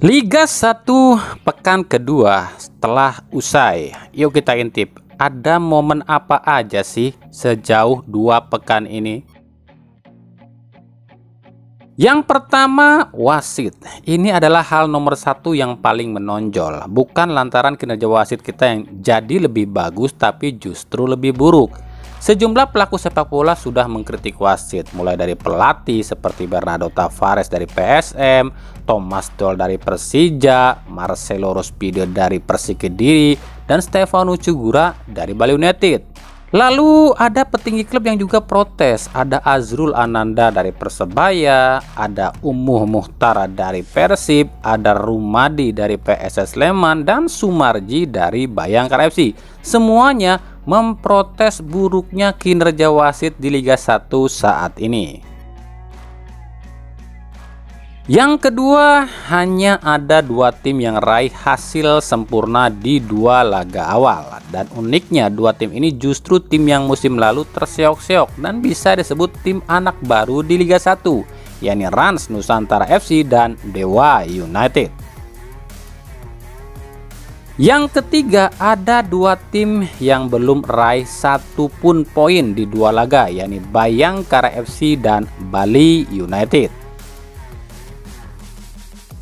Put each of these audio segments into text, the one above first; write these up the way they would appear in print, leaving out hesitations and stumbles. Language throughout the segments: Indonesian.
Liga 1 pekan kedua setelah usai. Yuk kita intip, ada momen apa aja sih sejauh 2 pekan ini? Yang pertama, wasit. Ini adalah hal nomor 1 yang paling menonjol. Bukan lantaran kinerja wasit kita yang jadi lebih bagus, tapi justru lebih buruk. Sejumlah pelaku sepak bola sudah mengkritik wasit, mulai dari pelatih seperti Bernardo Tavares dari PSM, Thomas Doll dari Persija, Marcelo Rospido dari Persik Kediri, dan Stefano Cugura dari Bali United. Lalu ada petinggi klub yang juga protes, ada Azrul Ananda dari Persebaya, ada Umuh Muhtara dari Persib, ada Rumadi dari PSS Sleman, dan Sumarji dari Bayangkara FC. Semuanya memprotes buruknya kinerja wasit di Liga 1 saat ini. Yang kedua, hanya ada 2 tim yang raih hasil sempurna di 2 laga awal. Dan uniknya 2 tim ini justru tim yang musim lalu terseok-seok dan bisa disebut tim anak baru di Liga 1, yakni Rans Nusantara FC dan Dewa United. Yang ketiga, ada 2 tim yang belum raih 1 pun poin di 2 laga, yakni Bayangkara FC dan Bali United.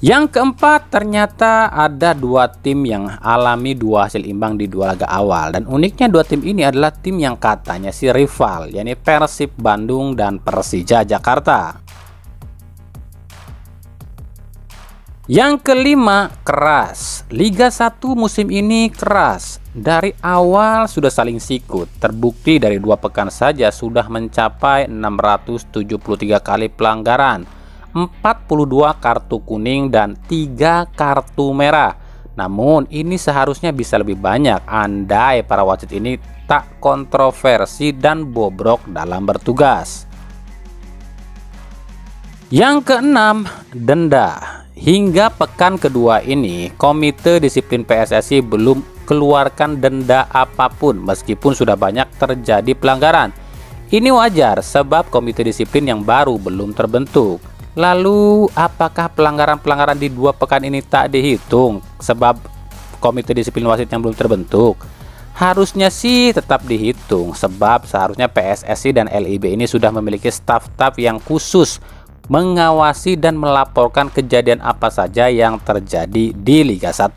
Yang keempat, ternyata ada 2 tim yang alami 2 hasil imbang di 2 laga awal. Dan uniknya 2 tim ini adalah tim yang katanya si rival, yakni Persib Bandung dan Persija Jakarta. Yang kelima, keras. Liga 1 musim ini keras. Dari awal sudah saling sikut. Terbukti dari 2 pekan saja sudah mencapai 673 kali pelanggaran, 42 kartu kuning dan 3 kartu merah. Namun ini seharusnya bisa lebih banyak andai para wasit ini tak kontroversi dan bobrok dalam bertugas. Yang keenam, denda. Hingga pekan kedua ini, Komite Disiplin PSSI belum keluarkan denda apapun meskipun sudah banyak terjadi pelanggaran. Ini wajar sebab Komite Disiplin yang baru belum terbentuk. Lalu apakah pelanggaran-pelanggaran di 2 pekan ini tak dihitung sebab Komite Disiplin wasit yang belum terbentuk? Harusnya sih tetap dihitung sebab seharusnya PSSI dan LIB ini sudah memiliki staf-staf yang khusus mengawasi dan melaporkan kejadian apa saja yang terjadi di Liga 1.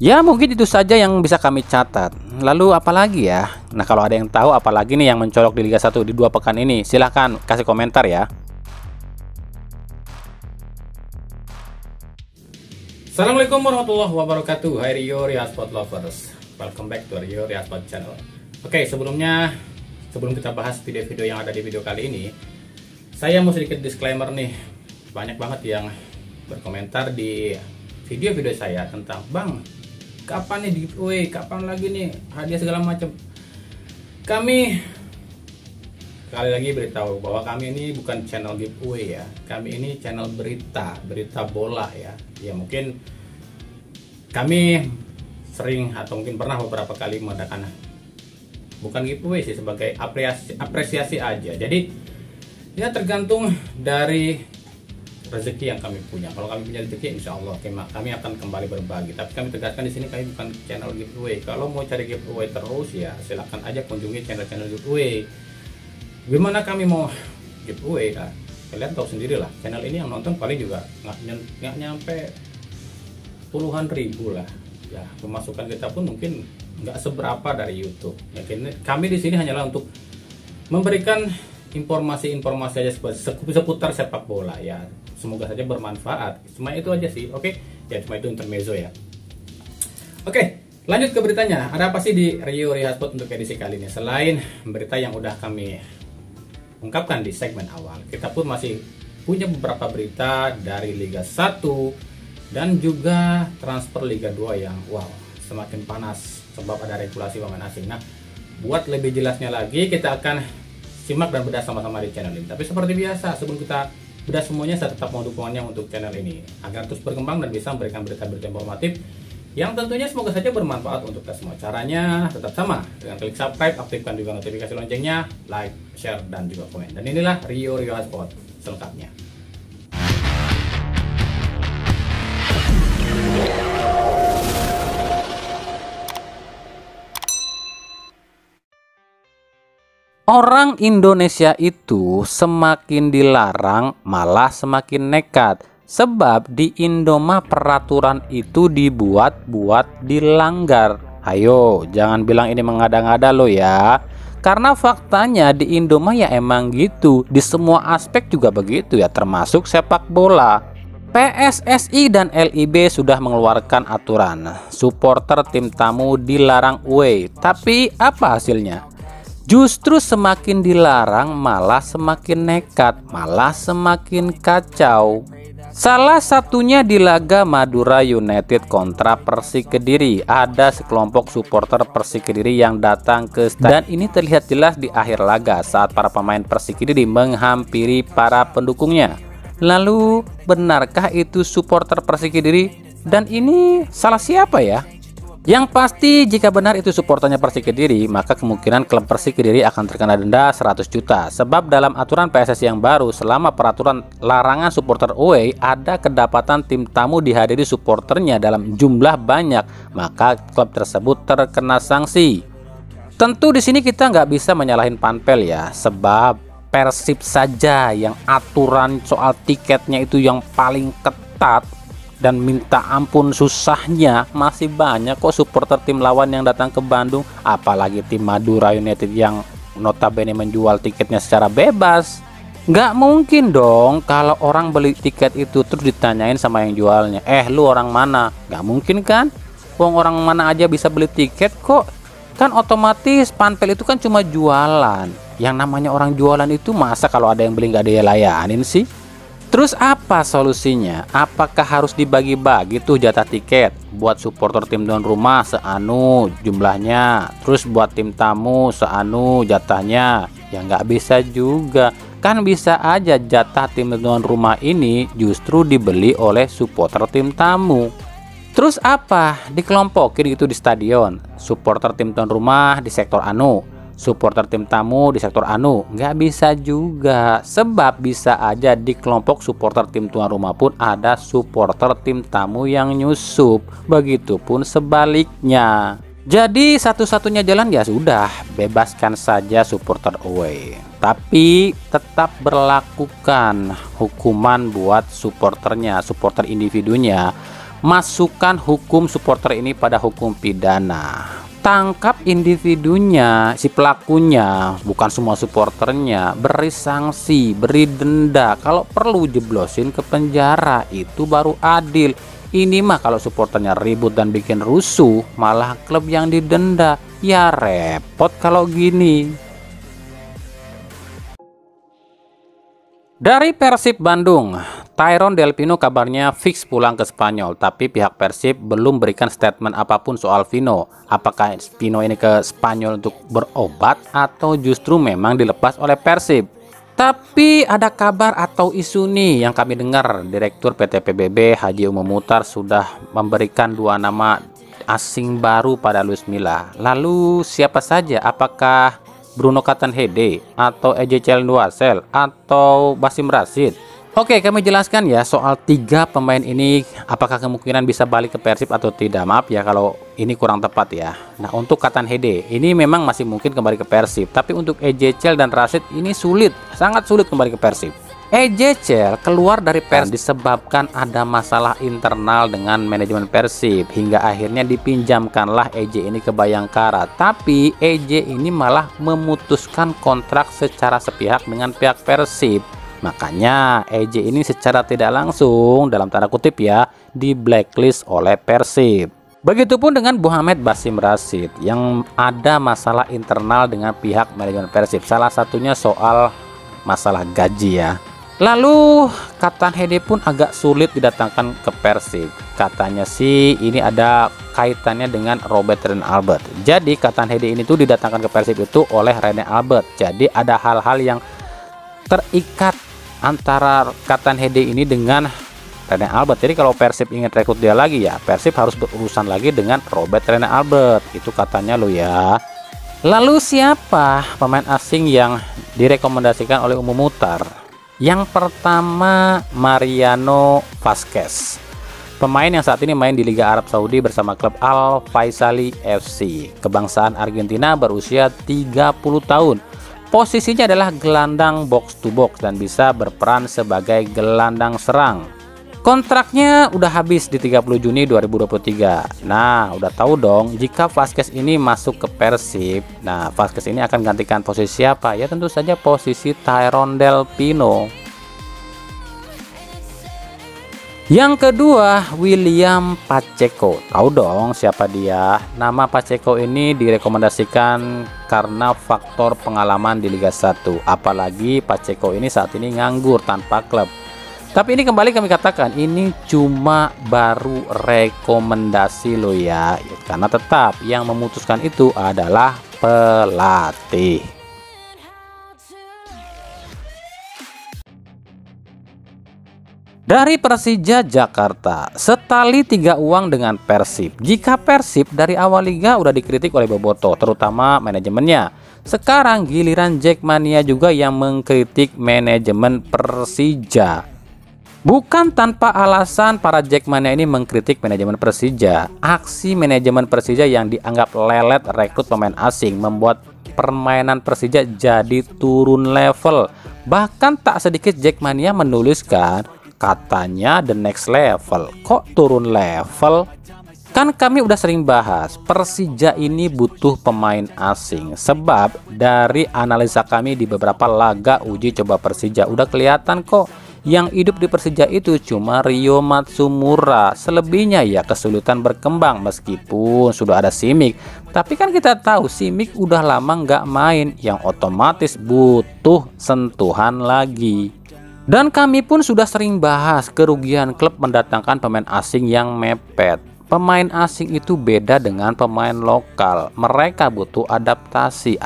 Ya mungkin itu saja yang bisa kami catat. Lalu apalagi ya? Nah kalau ada yang tahu apalagi nih yang mencolok di Liga 1 di 2 pekan ini, silahkan kasih komentar ya. Assalamualaikum warahmatullahi wabarakatuh. Hai Rio Ria Sport Lovers, welcome back to Rio Ria Sport Channel. Oke, sebelum kita bahas video-video yang ada di video kali ini, saya mau sedikit disclaimer nih. Banyak banget yang berkomentar di video-video saya tentang, "Bang, kapan nih giveaway? Kapan lagi nih hadiah segala macam?" Kami sekali lagi beritahu bahwa kami ini bukan channel giveaway ya. Kami ini channel berita bola ya. Ya mungkin kami sering atau mungkin pernah beberapa kali mengadakan bukan giveaway sih, sebagai apresiasi aja. Jadi ya tergantung dari rezeki yang kami punya. Kalau kami punya rezeki, insya Allah kami akan kembali berbagi. Tapi kami tegaskan di sini kami bukan channel giveaway. Kalau mau cari giveaway terus ya silakan aja kunjungi channel-channel giveaway. Gimana kami mau giveaway? Nah, kalian tahu sendiri lah. Channel ini yang nonton paling juga nggak nyampe puluhan ribu lah. Ya pemasukan kita pun mungkin nggak seberapa dari YouTube. Ya, kami di sini hanyalah untuk memberikan informasi-informasi aja seputar sepak bola ya. Semoga saja bermanfaat. Cuma itu aja sih. Oke. Ya cuma itu intermezzo ya. Oke, lanjut ke beritanya. Ada apa sih di Rio Ria Sport untuk edisi kali ini? Selain berita yang udah kami ungkapkan di segmen awal, kita pun masih punya beberapa berita dari Liga 1 dan juga transfer Liga 2 yang wow, semakin panas sebab ada regulasi pemain asing. Nah, buat lebih jelasnya lagi kita akan simak dan bedah sama-sama di channel ini. Tapi seperti biasa, sebelum kita bedah semuanya, saya tetap mohon dukungannya untuk channel ini agar terus berkembang dan bisa memberikan berita-berita informatif yang tentunya semoga saja bermanfaat untuk kita semua. Caranya tetap sama, dengan klik subscribe, aktifkan juga notifikasi loncengnya, like, share, dan juga komen. Dan inilah Rio Sport selengkapnya. Orang Indonesia itu semakin dilarang malah semakin nekat. Sebab di Indomah peraturan itu dibuat-buat dilanggar. Ayo, jangan bilang ini mengada-ngada lo ya. Karena faktanya di Indomah ya emang gitu. Di semua aspek juga begitu ya, termasuk sepak bola. PSSI dan LIB sudah mengeluarkan aturan. Supporter tim tamu dilarang away. Tapi apa hasilnya? Justru semakin dilarang malah semakin nekat, malah semakin kacau. Salah satunya di laga Madura United kontra Persik Kediri. Ada sekelompok supporter Persik Kediri yang datang ke stadion dan ini terlihat jelas di akhir laga saat para pemain Persik Kediri menghampiri para pendukungnya. Lalu benarkah itu supporter Persik Kediri? Dan ini salah siapa ya? Yang pasti jika benar itu supporternya Persik Kediri, maka kemungkinan klub Persik Kediri akan terkena denda 100 juta. Sebab dalam aturan PSSI yang baru, selama peraturan larangan supporter away, ada kedapatan tim tamu dihadiri supporternya dalam jumlah banyak, maka klub tersebut terkena sanksi. Tentu di sini kita nggak bisa menyalahin Panpel ya, sebab Persib saja yang aturan soal tiketnya itu yang paling ketat. Dan minta ampun susahnya masih banyak kok supporter tim lawan yang datang ke Bandung. Apalagi tim Madura United yang notabene menjual tiketnya secara bebas. Nggak mungkin dong kalau orang beli tiket itu terus ditanyain sama yang jualnya, lu orang mana? Nggak mungkin kan? Wong orang mana aja bisa beli tiket kok. Kan otomatis Panpel itu kan cuma jualan. Yang namanya orang jualan itu masa kalau ada yang beli nggak dilayanin sih? Terus apa solusinya? Apakah harus dibagi-bagi tuh jatah tiket? Buat supporter tim tuan rumah seanu jumlahnya, terus buat tim tamu seanu jatahnya. Ya nggak bisa juga. Kan bisa aja jatah tim tuan rumah ini justru dibeli oleh supporter tim tamu. Terus apa? Dikelompokin gitu di stadion. Supporter tim tuan rumah di sektor anu, supporter tim tamu di sektor anu. Nggak bisa juga, sebab bisa aja di kelompok supporter tim tuan rumah pun ada supporter tim tamu yang nyusup, begitupun sebaliknya. Jadi satu-satunya jalan ya sudah, bebaskan saja supporter away, tapi tetap berlakukan hukuman buat supporternya, supporter individunya. Masukkan hukum supporter ini pada hukum pidana. Tangkap individunya, si pelakunya, bukan semua supporternya. Beri sanksi, beri denda, kalau perlu jeblosin ke penjara, itu baru adil. Ini mah kalau supporternya ribut dan bikin rusuh, malah klub yang didenda. Ya repot kalau gini. Dari Persib Bandung, Tyrone Del Pino kabarnya fix pulang ke Spanyol, tapi pihak Persib belum berikan statement apapun soal Vino. Apakah Vino ini ke Spanyol untuk berobat atau justru memang dilepas oleh Persib? Tapi ada kabar atau isu nih yang kami dengar, Direktur PT PBB Haji Umum Muhtar sudah memberikan 2 nama asing baru pada Luis Milla. Lalu siapa saja? Apakah Bruno Katanhede atau Ezechiel Nduasel atau Basim Rashid? Oke, kami jelaskan ya soal 3 pemain ini, apakah kemungkinan bisa balik ke Persib atau tidak. Maaf ya kalau ini kurang tepat ya. Nah, untuk Katanhede ini memang masih mungkin kembali ke Persib, tapi untuk Ezechiel dan Rashid ini sulit, sangat sulit kembali ke Persib. Ezechiel keluar dari Persib disebabkan ada masalah internal dengan manajemen Persib, hingga akhirnya dipinjamkanlah EJ ini ke Bayangkara. Tapi EJ ini malah memutuskan kontrak secara sepihak dengan pihak Persib. Makanya EJ ini secara tidak langsung, dalam tanda kutip ya, di blacklist oleh Persib. Begitupun dengan Muhammad Basim Rashid yang ada masalah internal dengan pihak manajemen Persib. Salah satunya soal masalah gaji ya. Lalu Katanhede pun agak sulit didatangkan ke Persib. Katanya sih ini ada kaitannya dengan Robert Rene Albert. Jadi Katanhede ini tuh didatangkan ke Persib itu oleh Rene Albert. Jadi ada hal-hal yang terikat antara Katanhede ini dengan Rene Albert. Jadi kalau Persib ingin rekrut dia lagi ya, Persib harus berurusan lagi dengan Robert Rene Albert. Itu katanya lo ya. Lalu siapa pemain asing yang direkomendasikan oleh Umum Muhtar? Yang pertama Mariano Vazquez, pemain yang saat ini main di Liga Arab Saudi bersama klub Al Faisali FC, kebangsaan Argentina, berusia 30 tahun. Posisinya adalah gelandang box to box dan bisa berperan sebagai gelandang serang. Kontraknya udah habis di 30 Juni 2023. Nah, udah tahu dong jika Vazquez ini masuk ke Persib. Nah, Vazquez ini akan gantikan posisi siapa? Ya tentu saja posisi Tyrone Del Pino. Yang kedua, William Pacheco. Tahu dong siapa dia? Nama Pacheco ini direkomendasikan karena faktor pengalaman di Liga 1. Apalagi Pacheco ini saat ini nganggur tanpa klub. Tapi ini kembali kami katakan, ini cuma baru rekomendasi lo ya. Karena tetap yang memutuskan itu adalah pelatih. Dari Persija Jakarta, setali 3 uang dengan Persib. Jika Persib dari awal liga udah dikritik oleh Boboto, terutama manajemennya. Sekarang giliran Jackmania juga yang mengkritik manajemen Persija. Bukan tanpa alasan para Jackmania ini mengkritik manajemen Persija. Aksi manajemen Persija yang dianggap lelet rekrut pemain asing membuat permainan Persija jadi turun level. Bahkan tak sedikit Jackmania menuliskan katanya the next level. Kok turun level? Kan kami udah sering bahas Persija ini butuh pemain asing. Sebab dari analisa kami di beberapa laga uji coba Persija udah kelihatan kok yang hidup di Persija itu cuma Ryo Matsumura. Selebihnya ya kesulitan berkembang meskipun sudah ada Simic. Tapi kan kita tahu Simic udah lama nggak main, yang otomatis butuh sentuhan lagi. Dan kami pun sudah sering bahas kerugian klub mendatangkan pemain asing yang mepet. Pemain asing itu beda dengan pemain lokal. Mereka butuh adaptasi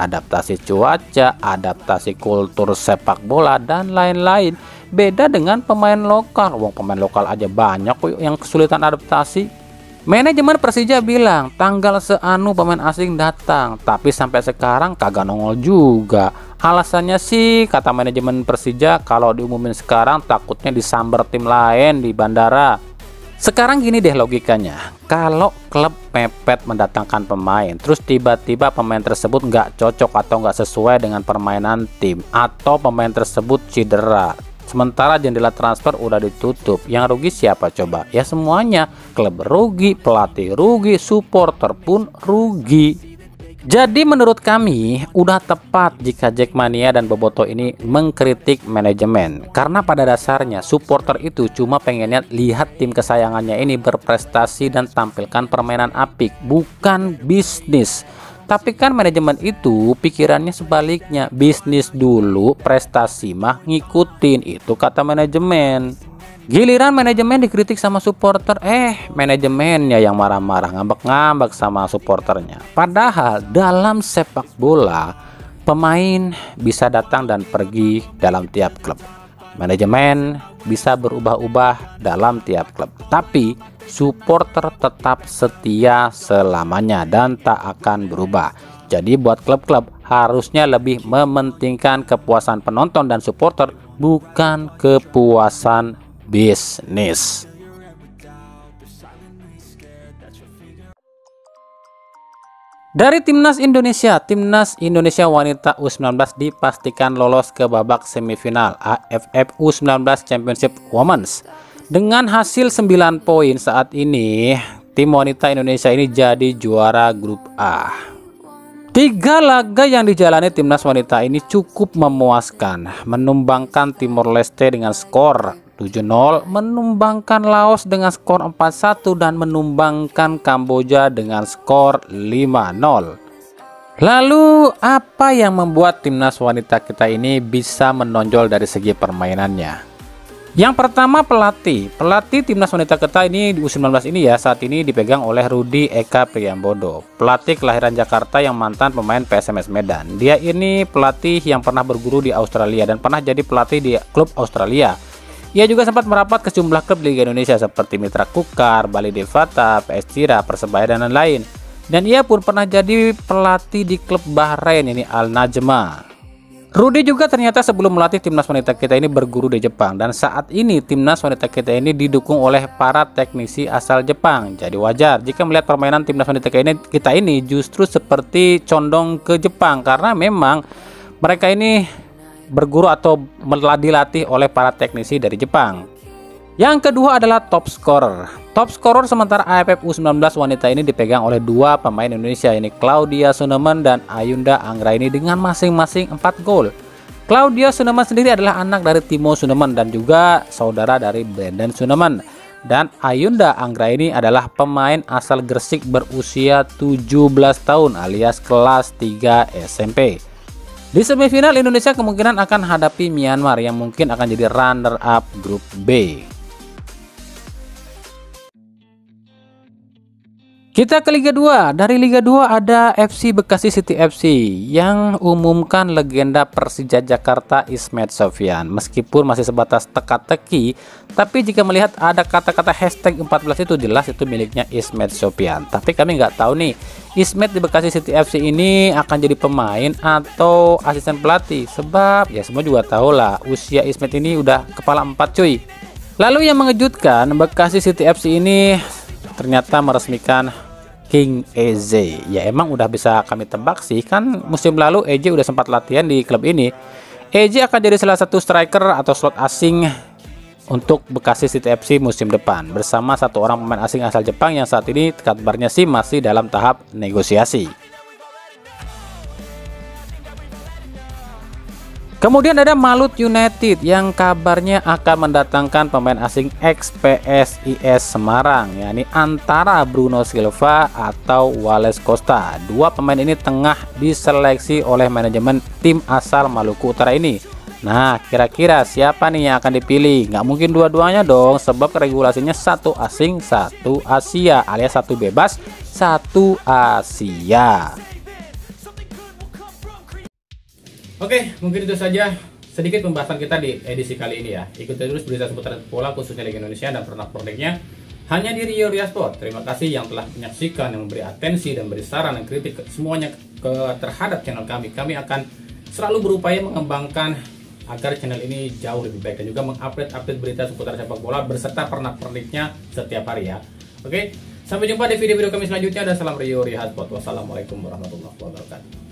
cuaca, adaptasi kultur sepak bola dan lain-lain. Beda dengan pemain lokal. Wong pemain lokal aja banyak kok yang kesulitan adaptasi. Manajemen Persija bilang tanggal seanu pemain asing datang, tapi sampai sekarang kagak nongol juga. Alasannya sih kata manajemen Persija kalau diumumin sekarang takutnya disamber tim lain di bandara. Sekarang gini deh logikanya, kalau klub mepet mendatangkan pemain, terus tiba-tiba pemain tersebut nggak cocok atau nggak sesuai dengan permainan tim, atau pemain tersebut cedera, sementara jendela transfer udah ditutup, yang rugi siapa coba? Ya semuanya, klub rugi, pelatih rugi, supporter pun rugi. Jadi menurut kami udah tepat jika Jackmania dan Boboto ini mengkritik manajemen. Karena pada dasarnya supporter itu cuma pengennya lihat tim kesayangannya ini berprestasi dan tampilkan permainan apik, bukan bisnis. Tapi kan manajemen itu pikirannya sebaliknya, bisnis dulu, prestasi mah ngikutin, itu kata manajemen. Giliran manajemen dikritik sama supporter, manajemennya yang marah-marah, ngambek-ngambek sama supporternya. Padahal dalam sepak bola, pemain bisa datang dan pergi dalam tiap klub. Manajemen bisa berubah-ubah dalam tiap klub. Tapi supporter tetap setia selamanya dan tak akan berubah. Jadi buat klub-klub harusnya lebih mementingkan kepuasan penonton dan supporter, bukan kepuasan bisnis. Dari Timnas Indonesia Wanita U19 dipastikan lolos ke babak semifinal AFF U19 Championship Women's. Dengan hasil 9 poin saat ini, tim wanita Indonesia ini jadi juara grup A. 3 laga yang dijalani timnas wanita ini cukup memuaskan, menumbangkan Timor Leste dengan skor 7-0, menumbangkan Laos dengan skor 4-1 dan menumbangkan Kamboja dengan skor 5-0. Lalu apa yang membuat timnas wanita kita ini bisa menonjol dari segi permainannya? Yang pertama pelatih timnas wanita kita ini di U19 ini ya saat ini dipegang oleh Rudy Eka Priambodo, pelatih kelahiran Jakarta yang mantan pemain PSMS Medan. Dia ini pelatih yang pernah berguru di Australia dan pernah jadi pelatih di klub Australia. Ia juga sempat merapat ke sejumlah klub Liga Indonesia seperti Mitra Kukar, Bali Devata, PS Tira, Persebaya dan lain-lain. Dan ia pun pernah jadi pelatih di klub Bahrain ini Al Najma. Rudy juga ternyata sebelum melatih timnas wanita kita ini berguru di Jepang, dan saat ini timnas wanita kita ini didukung oleh para teknisi asal Jepang. Jadi wajar jika melihat permainan timnas wanita kita ini justru seperti condong ke Jepang, karena memang Mereka ini berguru atau dilatih oleh para teknisi dari Jepang. Yang kedua adalah top scorer. Top scorer sementara AFF U19 wanita ini dipegang oleh dua pemain Indonesia, ini Claudia Sunemen dan Ayunda Anggraini dengan masing-masing 4 gol. Claudia Sunemen sendiri adalah anak dari Timo Sunemen dan juga saudara dari Brandon Sunemen. Dan Ayunda Anggraini adalah pemain asal Gresik berusia 17 tahun alias kelas 3 SMP. Di semifinal Indonesia kemungkinan akan hadapi Myanmar yang mungkin akan jadi runner up grup B. Kita ke Liga 2. Dari Liga 2 ada FC Bekasi City FC yang umumkan legenda Persija Jakarta Ismet Sofyan. Meskipun masih sebatas teka-teki, tapi jika melihat ada kata-kata hashtag 14 itu jelas itu miliknya Ismet Sofyan. Tapi kami nggak tahu nih, Ismet di Bekasi City FC ini akan jadi pemain atau asisten pelatih. Sebab ya semua juga tahu lah, usia Ismet ini udah kepala 4 cuy. Lalu yang mengejutkan, Bekasi City FC ini ternyata meresmikan King EJ. Ya emang udah bisa kami tebak sih, kan musim lalu EJ udah sempat latihan di klub ini. EJ akan jadi salah satu striker atau slot asing untuk Bekasi City FC musim depan bersama satu orang pemain asing asal Jepang yang saat ini kabarnya sih masih dalam tahap negosiasi. Kemudian ada Malut United yang kabarnya akan mendatangkan pemain asing ex-PSIS Semarang, yakni antara Bruno Silva atau Wallace Costa. Dua pemain ini tengah diseleksi oleh manajemen tim asal Maluku Utara ini. Nah, kira-kira siapa nih yang akan dipilih? Nggak mungkin dua-duanya dong, sebab regulasinya satu asing, satu Asia, alias satu bebas, satu Asia. Oke, mungkin itu saja sedikit pembahasan kita di edisi kali ini ya. Ikuti terus berita seputar bola khususnya Liga Indonesia dan pernak-perniknya hanya di Rio Ria Sport. Terima kasih yang telah menyaksikan, yang memberi atensi dan memberi saran dan kritik semuanya terhadap channel kami. Kami akan selalu berupaya mengembangkan agar channel ini jauh lebih baik dan juga mengupdate berita seputar sepak bola beserta pernak-perniknya setiap hari ya. Oke, sampai jumpa di video-video kami selanjutnya dan salam Rio Ria Sport. Wassalamualaikum warahmatullahi wabarakatuh.